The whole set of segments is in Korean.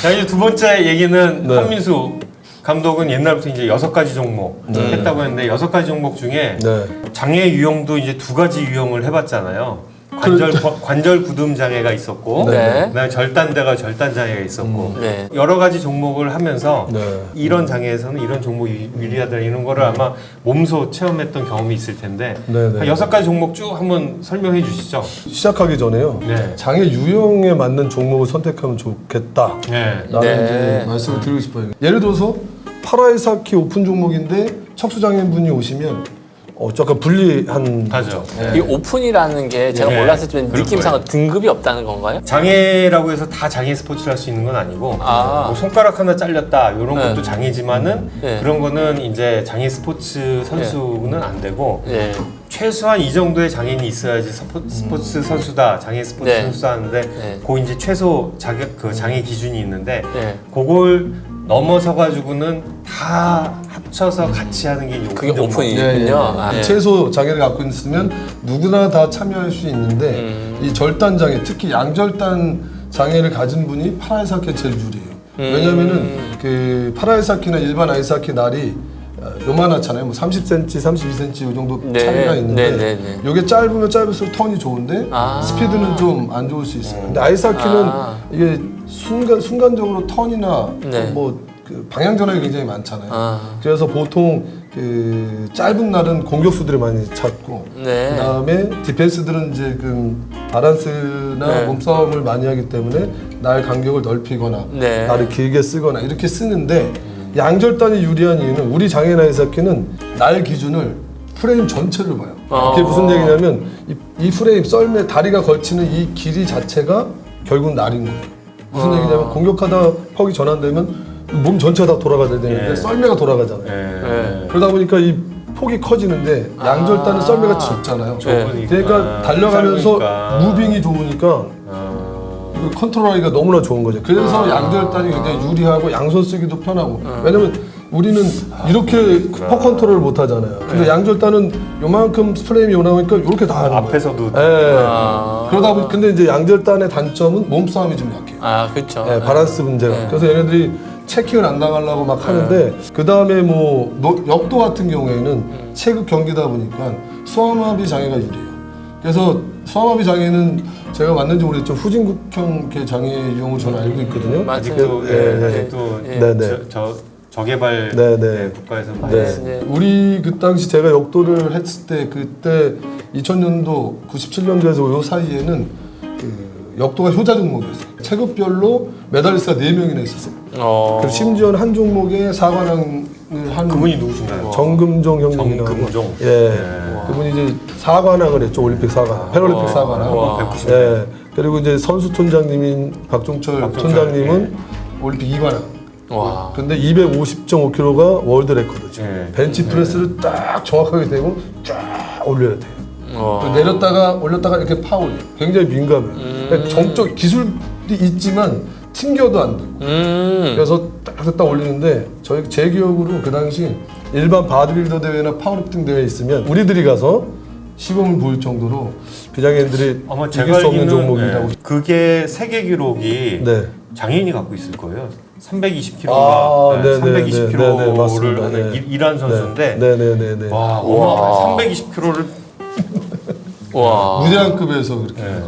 자, 이제 두 번째 얘기는 네. 한민수 감독은 옛날부터 이제 6가지 종목 했다고 했는데 6가지 종목 중에 네. 장애 유형도 이제 2가지 유형을 해봤잖아요. 관절 구듬 장애가 있었고, 네. 그다음에 절단대가 절단 장애가 있었고, 네. 여러 가지 종목을 하면서 네. 이런 장애에서는 이런 종목이 유리하다 이런 거를 아마 몸소 체험했던 경험이 있을 텐데 네, 네. 한 6가지 종목 쭉 한번 설명해 주시죠. 시작하기 전에요. 네. 장애 유형에 맞는 종목을 선택하면 좋겠다. 네. 라는 네. 이제 말씀을 드리고 싶어요. 예를 들어서 파라이사키 오픈 종목인데 척수장애인분이 오시면 약간 불리한 하죠. 거죠. 이 오픈이라는 게 제가 네. 몰랐을 때 그럴 느낌상 등급이 없다는 건가요? 장애라고 해서 다 장애 스포츠를 할 수 있는 건 아니고 뭐 손가락 하나 잘렸다 이런 네. 것도 장애지만은 네. 그런 거는 이제 장애 스포츠 선수는 안 되고 네. 최소한 이 정도의 장애인이 있어야지 스포츠 선수다 장애 스포츠 네. 선수다 하는데 네. 그 이제 최소 자격 그 장애 기준이 있는데 네. 그걸 넘어서 가지고는 다 합쳐서 같이 하는 게 오픈 그게 종목. 오픈이군요. 아, 네. 최소 장애를 갖고 있으면 누구나 다 참여할 수 있는데 이 절단 장애, 특히 양절단 장애를 가진 분이 파라이사키가 제일 유리해요. 왜냐하면은 그 파라이사키나 일반 아이스하키 날이 요만하잖아요. 뭐 30cm, 32cm 이 정도 네. 차이가 있는데 네, 네, 네. 이게 짧으면 짧을수록 턴이 좋은데 스피드는 좀 안 좋을 수 있어요. 근데 아이스하키는 이게 순간적으로 턴이나 네. 그 방향 전환이 굉장히 많잖아요. 그래서 보통 그 짧은 날은 공격수들이 많이 찾고 네. 그다음에 디펜스들은 이제 그 바란스나 네. 몸싸움을 많이 하기 때문에 날 간격을 넓히거나 네. 날을 길게 쓰거나 이렇게 쓰는데 양절단이 유리한 이유는 우리 장애인 아이스하키는 날 기준을 프레임 전체를 봐요. 그게 무슨 얘기냐면 이 프레임 썰매 다리가 걸치는 이 길이 자체가 결국 날인 거예요. 무슨 얘기냐면 공격하다 퍽이 전환되면 몸 전체가 다 돌아가야 되는데 네. 썰매가 돌아가잖아요. 네. 그러다 보니까 이 폭이 커지는데 양절단은 썰매가 좁잖아요. 좁으니까. 그러니까 달려가면서 짧으니까. 무빙이 좋으니까 이걸 컨트롤하기가 너무나 좋은 거죠. 그래서 양절단이 굉장히 유리하고 양손 쓰기도 편하고. 왜냐면 우리는 이렇게 퍼 컨트롤을 못 하잖아요. 근데 양절단은 요만큼 프레임이 나오니까 이렇게 다 하는 거예요. 앞에서도 예. 그러다 보니 근데 이제 양절단의 단점은 몸싸움이 좀 약해요. 그렇죠. 예, 바란스 문제가. 그래서 얘네들이 체킹을 안 당하려고 막 하는데 그 다음에 뭐 역도 같은 경우에는 체급 경기다 보니까 수화마비 장애가 유리해요. 그래서 수화마비 장애는 제가 맞는지 모르겠지만 후진국형 장애 유형으로 저는 알고 있거든요. 맞아요. 아직도 네, 아직도 네, 네. 저개발 네, 네. 국가에서 많이 네. 네. 우리 그 당시 제가 역도를 했을 때 그때 2000년도 97년도에서 요 사이에는 그 역도가 효자 종목이었어요. 체급별로 메달리스트가 4명이나 있었어요. 그리고 심지어는 한 종목에 4관왕을 한 그분이 누구신가요? 정금종 형님이라고. 정금종. 예. 그분이 이제 4관왕을 했죠. 올림픽 4관왕. 패럴림픽 4관왕. 190. 예. 그리고 이제 선수 촌장님인 박종철 촌장님은 올림픽 2관왕. 와. 근데 250.5kg가 월드 레코드죠. 네. 벤치 프레스를 딱 정확하게 대고 쫙 올려야 돼요. 와. 내렸다가 올렸다가 이렇게 파울이에요. 굉장히 민감해요. 그러니까 정적 기술이 있지만 튕겨도 안 되고. 그래서 딱 올리는데 제 기억으로 그 당시 일반 바디빌더 대회나 파워리프팅 대회 있으면 우리들이 가서 시범을 보일 정도로 비장애인들이 아마 이길 제가 수 없는 알기로는 종목이라고. 그게 세계 기록이 네. 장애인이 갖고 있을 거예요. 320kg가 아, 네, 320kg를 네, 맞습니다. 하는 네. 이란 선수인데 네네네네. 와, 와. 320kg를 와. 무제한급에서 그렇게. 네.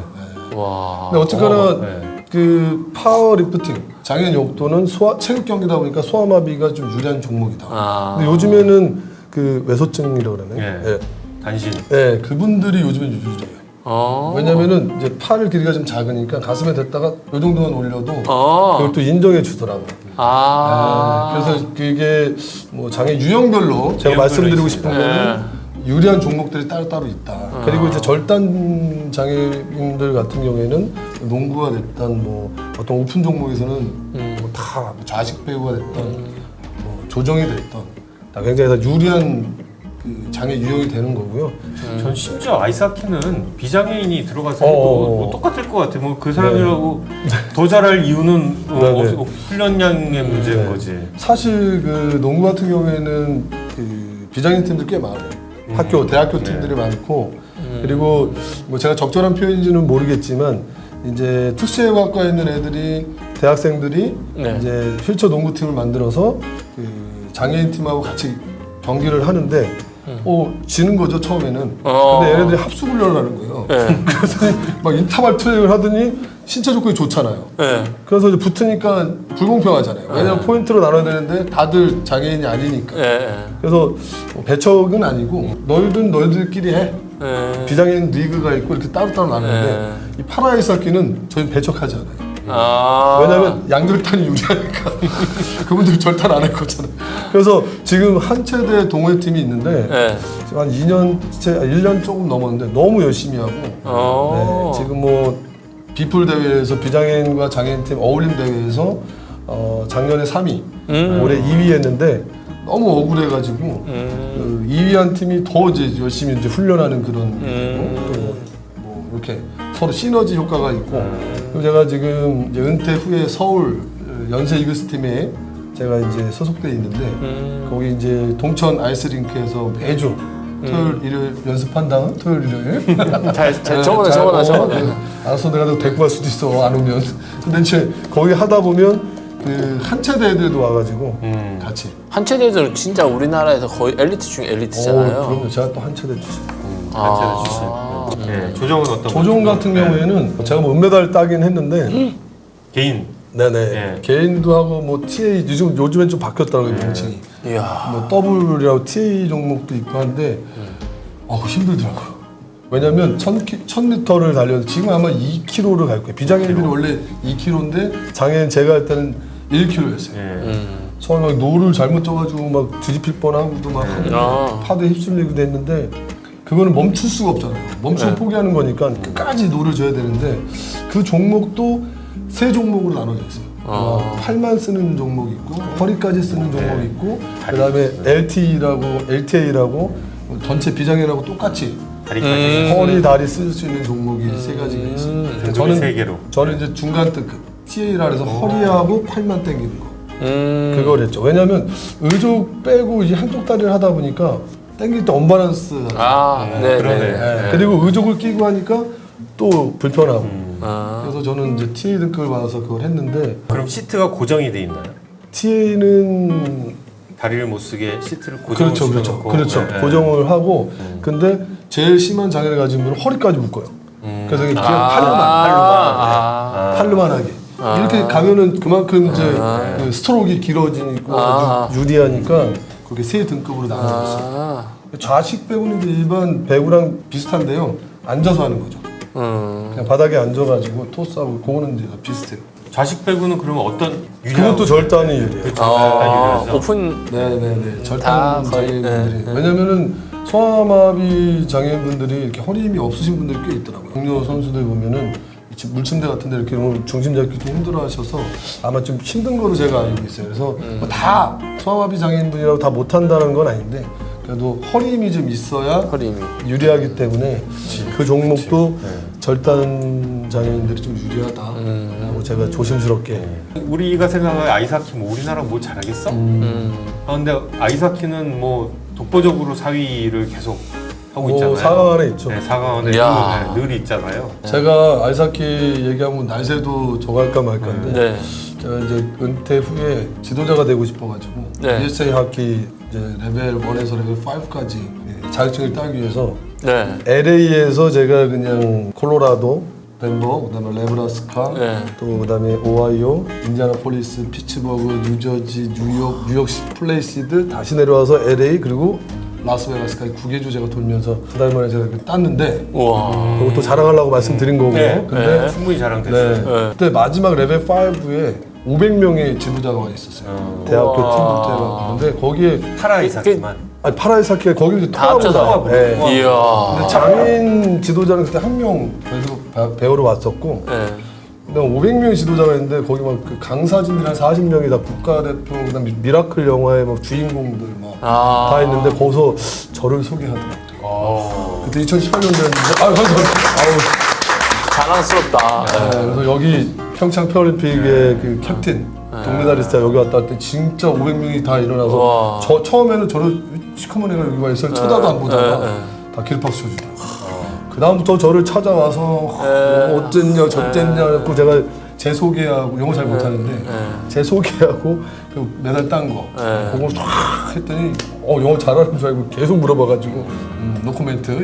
와. 근데 어쨌거나 네. 그 파워리프팅 장애인 역도는 체육 경기다 보니까 소아마비가 좀 유리한 종목이다. 근데 요즘에는 그 외소증이라고 그러네. 예. 단신. 네, 그분들이 요즘엔 유리해요. 왜냐면은 이제 팔 길이가 좀 작으니까 가슴에 댔다가 요 정도만 올려도 그걸 또 인정해 주더라고요. 그래서 그게 뭐 장애 유형별로 제가 말씀드리고 싶은 거는 유리한 종목들이 따로 있다. 그리고 이제 절단 장애인들 같은 경우에는 농구가 됐던 뭐 어떤 오픈 종목에서는 뭐다 좌식 배우가 됐던 뭐 조정이 됐던 다 굉장히 다 유리한 그 장애 유형이 되는 거고요. 전 심지어 아이스하키는 비장애인이 들어가서 해도 뭐 똑같을 것 같아요. 뭐 그 사람이라고 더 잘할 이유는 훈련량의 문제인 거지. 사실 그 농구 같은 경우에는 그 비장애인 팀들 꽤 많아요. 대학교 팀들이 많고 그리고 뭐 제가 적절한 표현인지는 모르겠지만 이제 특수체육학과에 있는 애들이 대학생들이 네. 이제 휠체어 농구팀을 만들어서 그 장애인 팀하고 같이 경기를 하는데 지는 거죠 처음에는. 근데 얘네들이 합숙 훈련을 하는 거예요. 네. 그래서 막 인터벌 트랙을 하더니 신체 조건이 좋잖아요. 네. 그래서 이제 붙으니까 불공평하잖아요. 왜냐면 포인트로 나눠야 되는데 다들 장애인이 아니니까. 네. 그래서 배척은 아니고 너희들끼리 해. 네. 비장애인 리그가 있고 이렇게 따로따로 나누는데 이 파라아이스하키는 저희는 배척하지 않아요. 왜냐면 양절탄이 유리하니까 그분들이 절탄 안 할 거잖아요. 그래서 지금 한체대 동호회팀이 있는데 네. 지금 한 1년 조금 넘었는데 너무 열심히 하고 네, 지금 뭐 비풀 대회에서 비장애인과 장애인팀 어울림 대회에서 작년에 3위 올해 2위 했는데 너무 억울해가지고 그 2위한 팀이 더 이제 열심히 이제 훈련하는 그런 또 뭐 이렇게 서로 시너지 효과가 있고 그리고 제가 지금 이제 은퇴 후에 서울 연세 이글스 팀에 제가 이제 소속돼 있는데 거기 이제 동천 아이스링크에서 매주 토요일 일요일 연습한다 토요일 일요일 잘 적어놔. 알았어 내가 너 데리고 갈 수도 있어 안 오면. 근데 이제 거기 하다 보면 그 한체대 애들도 와가지고 같이. 한체대들은 진짜 우리나라에서 거의 엘리트 중에 엘리트잖아요. 그럼요. 제가 또 한체대 출신. 한체대 출신. 네. 조정은 어떤? 조종 같은 경우에는 제가 뭐 은메달 따긴 했는데 개인. 네네. 네. 개인도 하고 뭐 TA 요즘엔 좀 바뀌었더라고요 명칭이. 이야. 뭐 더블이라고 TA 종목도 있고 한데 힘들더라고요. 왜냐면 1000m를 달려도 지금 아마 2km를 갈 거예요. 비장애인들은 원래 2km인데 장애인 제가 할 때는 1km였어요. 처음에 막 노를 잘못 쪄가지고 막 뒤집힐 뻔하고도 막 파도에 휩쓸리기도 했는데 그거는 멈출 수가 없잖아요. 멈추면 포기하는 거니까 끝까지 노를 져야 되는데 그 종목도 세 종목으로 나눠져 있어요. 팔만 쓰는 종목이 있고 허리까지 쓰는 종목이 있고 그다음에 LTA라고 전체 비장애인하고 똑같이 허리, 다리 쓸 수 있는 종목이 세 가지가 있어요. 저는 이제 중간 등급 TA라 해서 허리하고 팔만 당기는 거. 그걸 했죠. 왜냐면 의족 빼고 이제 한쪽 다리를 하다 보니까 당길 때 언밸런스. 네. 그리고 의족을 끼고 하니까 또 불편하고. 그래서 저는 이제 TA 등급을 받아서 그걸 했는데. 그럼 시트가 고정이 돼 있나요? TA는 다리를 못 쓰게 시트를 고정을 그렇죠. 고정을 하고 근데 제일 심한 장애를 가진 분은 허리까지 묶어요. 그래서 이게 팔로만 하게. 이렇게 가면은 그만큼 이제 그 스트로크가 길어지고 유리하니까 그렇게 세 등급으로 나눠졌어요. 좌식 배구는 이제 일반 배구랑 비슷한데요. 앉아서 하는 거죠. 그냥 바닥에 앉아가지고 토스하고 그거는 이제 비슷해요. 좌식 배구는 그러면 어떤 그것도 절단이 유리해요. 오픈. 네네네. 절단 장애인분들이 왜냐면은 소아마비 장애인분들이 이렇게 허리 힘이 없으신 분들이 꽤 있더라고요. 동료 선수들 보면은 물침대 같은 데 이렇게 중심 잡기 좀 힘들어하셔서 아마 좀 힘든 거로 제가 알고 있어요. 그래서 뭐 다 소아마비 장애인분이라고 다 못한다는 건 아닌데 그래도 허리 힘이 좀 있어야 유리하기 때문에 그 종목도 절단 장애인들이 좀 유리하다라고 제가 조심스럽게. 우리가 생각하는 아이스하키 뭐 우리나라 뭐 잘하겠어? 근데 아이스하키는 뭐 독보적으로 4위를 계속 하고 있잖아요. 4강 안에 있죠. 네, 4강 안에 늘 있잖아요. 제가 아이스하키 얘기하면 날새도 저갈까 말까인데 제가 이제 은퇴 후에 지도자가 되고 싶어가지고 USA 하키 이제 레벨 1에서 레벨 5까지 자격증을 따기 위해서 LA에서 제가 그냥 콜로라도, 덴버, 그다음에 네브라스카, 또 그다음에 오하이오, 인디애나폴리스, 피츠버그, 뉴저지, 뉴욕 플레이시드 다시 내려와서 LA 그리고 라스베가스까지 9개 제가 돌면서 그 달 만에 제가 땄는데 그것도 자랑하려고 말씀드린 거고 근데 충분히 자랑됐어요. 그때 마지막 레벨 5에 500명의 지도자가 와 있었어요. 대학교 팀부터 해가지고 근데 거기에 파라아이스하키만 파라아이스하키가 거기를 다 합쳐서 이야. 근데 장애인 지도자는 그때 한 명 배우러 왔었고 그다음 500명의 지도자가 있는데 거기 막 그 강사진들이 한 40명이 다 국가대표 그다음 미라클 영화의 막 주인공들 막 다 있는데 거기서 저를 소개하더라고요. 그때 2018년도였는데 자랑스럽다. 그래서 여기 평창 패럴림픽의 그 캡틴 동메달리스트가 여기 왔다 할 때 진짜 500명이 다 일어나서 저 처음에는 저를 시커먼 애가 여기 와 있어요. 쳐다도 안 보다가 다 기립박수 쳐주더라고요. 그다음부터 저를 찾아와서 어쨌냐 저쨌냐 고 제가 제 소개하고 영어 잘 못하는데 제 소개하고 그 메달 딴 거 그거 쫙 했더니 영어 잘하는 줄 알고 계속 물어봐가지고 노코멘트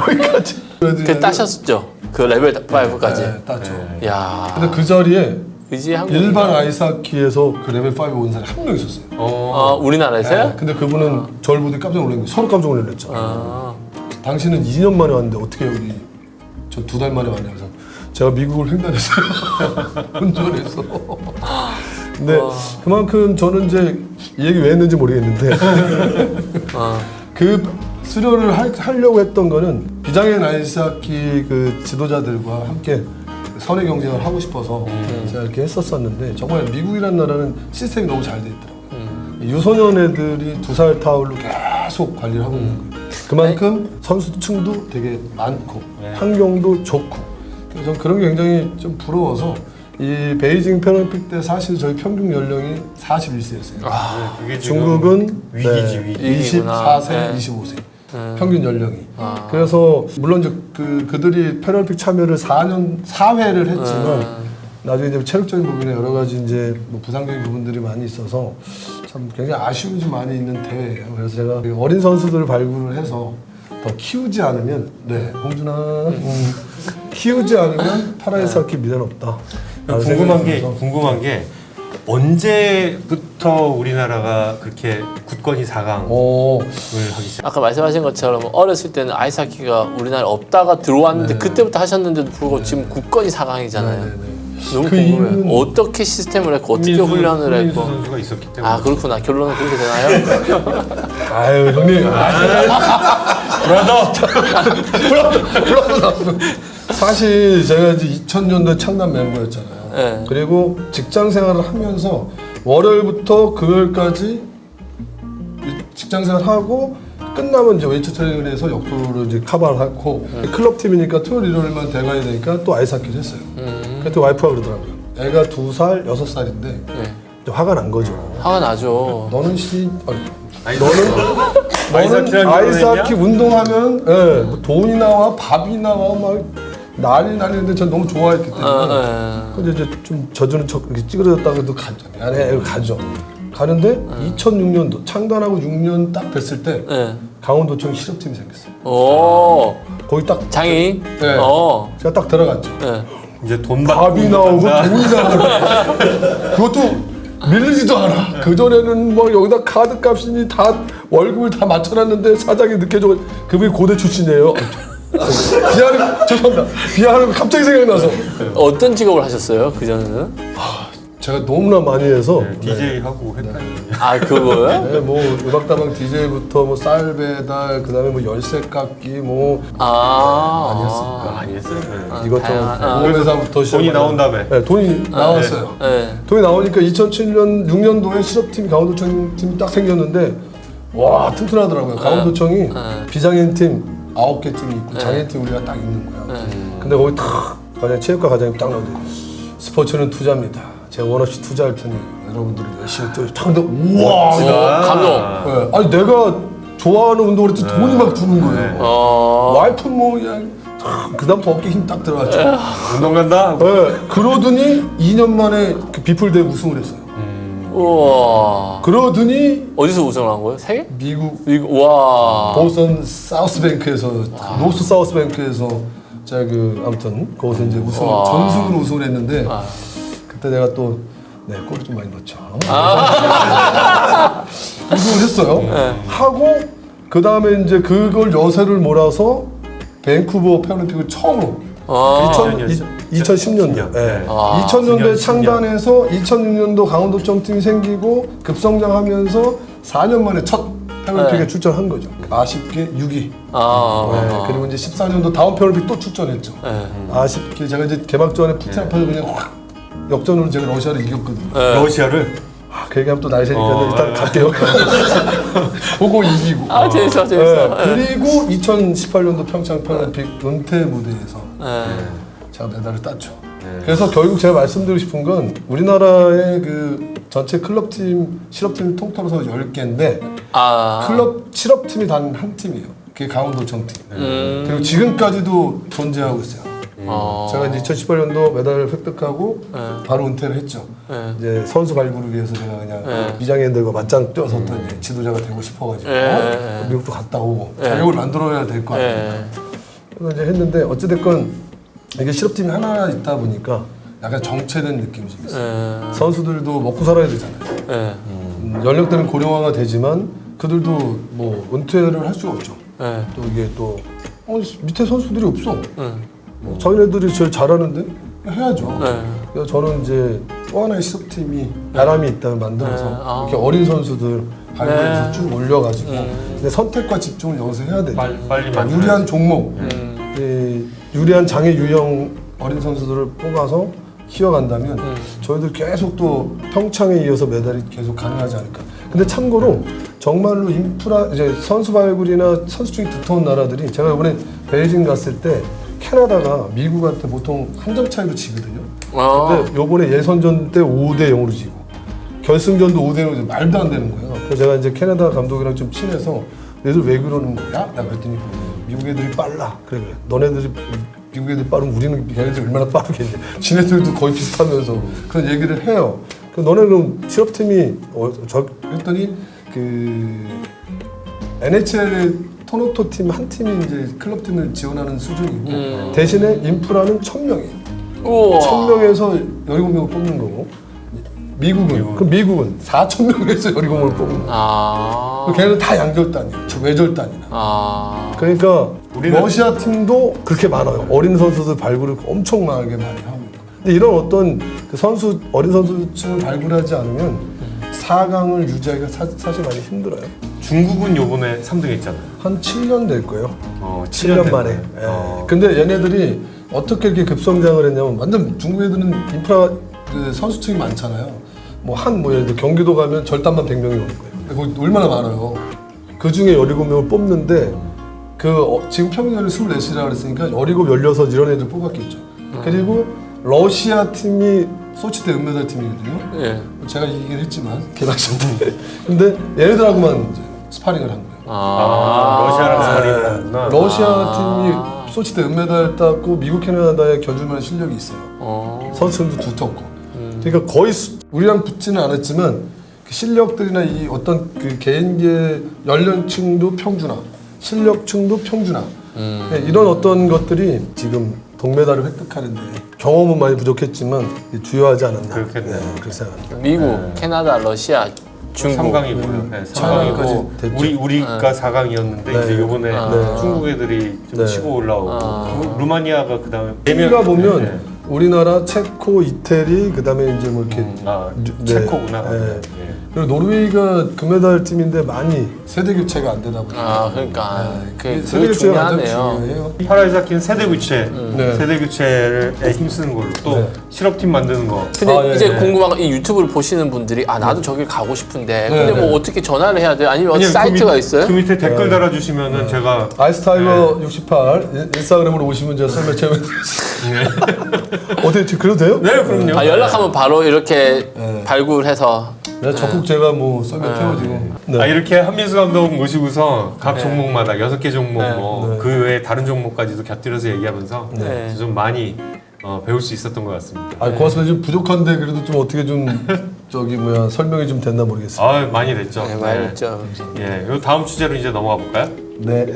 여기까지 그 따셨죠? 그 레벨 5까지. 네, 땄죠. 야. 근데 그 자리에 의지한 일반 아이스하키에서 그 레벨 5 온 사람이 한 명 있었어요. 우리나라에서요? 네, 근데 그분은 저를 보더니 깜짝 놀란 거예요. 서로 깜짝 놀랐죠. 당신은 2년 만에 왔는데 어떻게 여기 저 2달 만에 왔냐 그래서 제가 미국을 횡단했어요. 운전해서. 근데 그만큼 저는 이제 이 얘기 왜 했는지 모르겠는데 그 수료를 하려고 했던 거는 비장애인 아이스하키 그 지도자들과 함께 선의 경쟁을 하고 싶어서 제가 이렇게 했었었는데 정말 미국이라는 나라는 시스템이 너무 잘 돼 있더라고요. 유소년 애들이 2살 타올로 계속 관리를 하고 있는 거예요. 그만큼 선수층도 되게 많고 환경도 좋고 그래서 저는 그런 게 굉장히 좀 부러워서 이 베이징 패럴림픽 때 사실 저희 평균 연령이 41세였어요. 그게 중국은 위기지, 위기. 24세, 25세 평균 연령이. 그래서 물론 이제 그들이 패럴림픽 참여를 4회를 했지만 나중에 이제 체력적인 부분에 여러 가지 이제 뭐 부상적인 부분들이 많이 있어서 참 굉장히 아쉬움이 좀 많이 있는 대회예요. 그래서 제가 어린 선수들을 발굴을 해서 더 키우지 않으면 홍준아 키우지 않으면 파라아이스하키 미래는 없다. 궁금한 게 언제부터 우리나라가 그렇게 굳건히 4강을 하기 시작? 아까 말씀하신 것처럼 어렸을 때는 아이스하키가 우리나라에 없다가 들어왔는데 그때부터 하셨는데도 불구하고 지금 굳건히 4강이잖아요. 너무 궁금해요. 어떻게 시스템을 했고 어떻게 훈련을 했고. 선수가 있었기 때문에. 그렇구나. 결론은 그렇게 되나요? 아유 형님. 브라더. 사실 제가 이제 2000년대 창단 멤버였잖아요. 네. 그리고 직장 생활을 하면서 월요일부터 금요일까지 직장 생활하고 끝나면 이제 웨이트 트레이닝을 해서 역도를 이제 커버를 하고 클럽 팀이니까 토요일 일요일만 대가야 되니까 또 아이스하키를 했어요. 그때 와이프가 그러더라고요. 애가 2살, 6살인데 화가 난 거죠. 화가 나죠. 너는 너는 아이스하키 운동하면 뭐 돈이 나와 밥이 나와 막 난리인데 전 너무 좋아했기 때문에 근데 이제 좀 져주는 척 이렇게 찌그러졌다가도 가죠. 미안해 가죠. 가는데 2006년도 창단하고 6년 딱 됐을 때 강원도청 실업팀이 생겼어요. 거기 딱 장애인? 네. 제가 딱 들어갔죠. 이제 돈 받고 밥이 나오고 돈이 나오고 그것도 밀리지도 않아. 그전에는 뭐 여기다 카드 값이니 다 월급을 다 맞춰놨는데 사장이 늦게 줘. 그분이 고대 출신이에요. 죄송합니다. 비하하는 갑자기 생각나서. 어떤 직업을 하셨어요? 그전에는? 제가 너무나 많이 해서 DJ 하고 헷갈리네. 그거요? 네, 뭐 음악다방 DJ부터 뭐 쌀 배달 그다음에 뭐 열쇠 깎기 뭐 많이 했습니다. 많이 했어요. 이것저것 보험회사부터 돈이 나온 다음에. 네, 돈이 나왔어요. 돈이 나오니까 2007년 6년도에 실업팀 강원도청 팀이 딱 생겼는데 와 튼튼하더라고요. 강원도청이 비장애인 팀 9개 팀이 있고 장애인 팀 우리가 딱 있는 거예요. 근데 거기 탁 과장 체육과 과장님 딱 나오더니 스포츠는 투자입니다. 제가 원없이 투자할 테니 여러분들이 열심히 뛰어요. 우와 감동. 아니 내가 좋아하는 운동을 했더니 돈이 막 주는 거예요. 와이프는 뭐 그냥 그다음부터 어깨 힘 딱 들어갔죠. 운동 간다? 그러더니 2년 만에 그 비플대 우승을 했어요. 우와. 그러더니 어디서 우승을 한 거예요? 세계? 미국 와. 보스턴 사우스뱅크에서 노스 사우스뱅크에서 제가 아무튼 거기서 이제 전승으로 우승을 했는데 그때 내가 또 골을 좀 많이 넣었죠. 우승을 했어요. 하고 그 다음에 이제 그걸 여세를 몰아서 밴쿠버 패럴림픽을 처음으로 2010년도. 2000년도에 창단해서 2006년도 강원도청 팀이 생기고 급성장하면서 4년 만에 첫 패럴림픽에 출전한 거죠. 아쉽게 6위. 그리고 이제 14년도 다음 패럴림픽 또 출전했죠. 아쉽게 제가 이제 개막전에 푸틴 앞에서 그냥 확 역전으로 제가 러시아를 이겼거든요. 러시아를? 그 얘기하면 또 나이 새니까 일단 갈게요. 그거 이기고. 재밌어. 그리고 2018년도 평창 패럴림픽 은퇴 무대에서 제가 메달을 땄죠. 그래서 결국 제가 말씀드리고 싶은 건 우리나라의 그 전체 클럽팀, 실업팀이 통틀어서 10개인데 클럽 실업팀이 단 한 팀이에요. 그게 강원도청팀. 그리고 지금까지도 존재하고 있어요. 제가 이제 2018년도 메달을 획득하고 바로 은퇴를 했죠. 이제 선수 발굴을 위해서 제가 그냥 비장애인들과 맞짱 떠서 어떤 이제 지도자가 되고 싶어가지고 미국도 갔다 오고 자격을 만들어야 될 거 아닙니까. 그래서 이제 했는데 어찌됐건 이게 실업팀이 하나 있다 보니까 약간 정체된 느낌이 좀 있어요. 선수들도 먹고 살아야 되잖아요. 연령대는 고령화가 되지만 그들도 뭐 은퇴를 할 수가 없죠. 또 이게 또 밑에 선수들이 없어. 자기네들이 제일 잘하는데 해야죠. 그래서 저는 이제 또 하나의 실업팀이 바람이 있다면 만들어서 이렇게 어린 선수들 발굴해서 쭉 올려가지고 근데 선택과 집중을 여기서 해야 되죠. 빨리 유리한 종목, 유리한 장애 유형 어린 선수들을 뽑아서 키워간다면 저희들 계속 또 평창에 이어서 메달이 계속 가능하지 않을까. 근데 참고로 정말로 인프라 이제 선수 발굴이나 선수층이 두터운 나라들이 제가 이번에 베이징 갔을 때 캐나다가 미국한테 보통 한 점 차이로 지거든요. 근데 요번에 예선전 때 5대 0으로 지고 결승전도 5대 0으로 말도 안 되는 거예요. 그래서 제가 이제 캐나다 감독이랑 좀 친해서 얘들 왜 그러는 거야? 내가 그랬더니 미국 애들이 빨라. 그래. 너네들이 미국 애들이 빠르면 우리는 걔네들이 얼마나 빠르겠냐. 지네들도 거의 비슷하면서 그런 얘기를 해요. 너네는 실업팀이 했더니 그 NHL의 토론토 팀 한 팀이 이제 클럽 팀을 지원하는 수준이고 대신에 인프라는 1,000명이에요. 1,000명에서 17명을 뽑는 거고 미국은 그럼 미국은 4,000명에서 17명을 뽑는 거예요. 걔네는 다 양절단이에요. 외절단이나. 그러니까 러시아 팀도 그렇게 많아요. 어린 선수들 발굴을 엄청나게 많이 하고 있고. 근데 이런 어떤 그 어린 선수층을 발굴하지 않으면 4강을 유지하기가 사실 많이 힘들어요. 중국은 요번에 3등 했잖아요. 한 7년 될 거예요. 7년 만에. 근데 얘네들이 어떻게 이렇게 급성장을 했냐면 완전 중국 애들은 인프라 그 선수층이 많잖아요. 뭐 예를 들어 경기도 가면 절단만 100명이 오는 거예요. 거기 얼마나 많아요. 그 중에 17명을 뽑는데 지금 평균 24시라고 그랬으니까 17, 16 이런 애들 뽑았겠죠. 그리고 러시아 팀이 소치대 은메달 팀이거든요. 제가 이기긴 했지만 개막전 때. 근데 얘네들하고만 이제 스파링을 한 거예요. 러시아랑 스파링을 하는구나. 러시아 팀이 소치대 은메달 땄고 미국 캐나다에 견줄만한 실력이 있어요. 선수들도 두텁고. 그러니까 거의 우리랑 붙지는 않았지만 그 실력들이나 이 어떤 그 개인기의 연령층도 평준화, 실력층도 평준화. 이런 어떤 것들이 지금 동메달을 획득하는데 경험은 많이 부족했지만 주요하지 않았나. 그렇겠네요. 그렇게 생각합니다. 미국, 캐나다, 러시아, 중국 3강이고요. 네, 3강이고 우리가 4강이었는데 이제 요번에 중국 애들이 좀 치고 올라오고 루마니아가 그다음에 우리가 보면 우리나라, 체코, 이태리 그다음에 이제 뭐 이렇게 체코구나. 그리고 노르웨이가 금메달 팀인데 많이 세대 교체가 안 되다 보니까. 그러니까 세대 그게 교체가 가장 중요하네요. 중요해요. 파라이사키는 세대 교체에 힘쓰는 걸로 또 실업팀 만드는 거. 근데 이제 궁금한 건 이 유튜브를 보시는 분들이 나도 저길 가고 싶은데 근데 뭐 어떻게 전화를 해야 돼요? 아니면 어디 사이트가 있어요? 그 밑에 댓글 달아주시면은 제가 아이스타이거 68 인스타그램으로 오시면 제가 썰매 체험해드리겠습니다. 어떻게 그래도 돼요? 네, 그럼요. 연락하면 바로 이렇게 발굴해서 적극 제가 뭐 썰매 태워지고. 이렇게 한민수 감독 모시고서 각 종목마다 6개 종목 그 외에 다른 종목까지도 곁들여서 얘기하면서 좀 많이 배울 수 있었던 것 같습니다. 고맙습니다. 좀 부족한데 그래도 좀 어떻게 좀 설명이 좀 됐나 모르겠어요. 많이 됐죠. 많이 됐죠. 요 다음 주제로 이제 넘어가 볼까요? 네.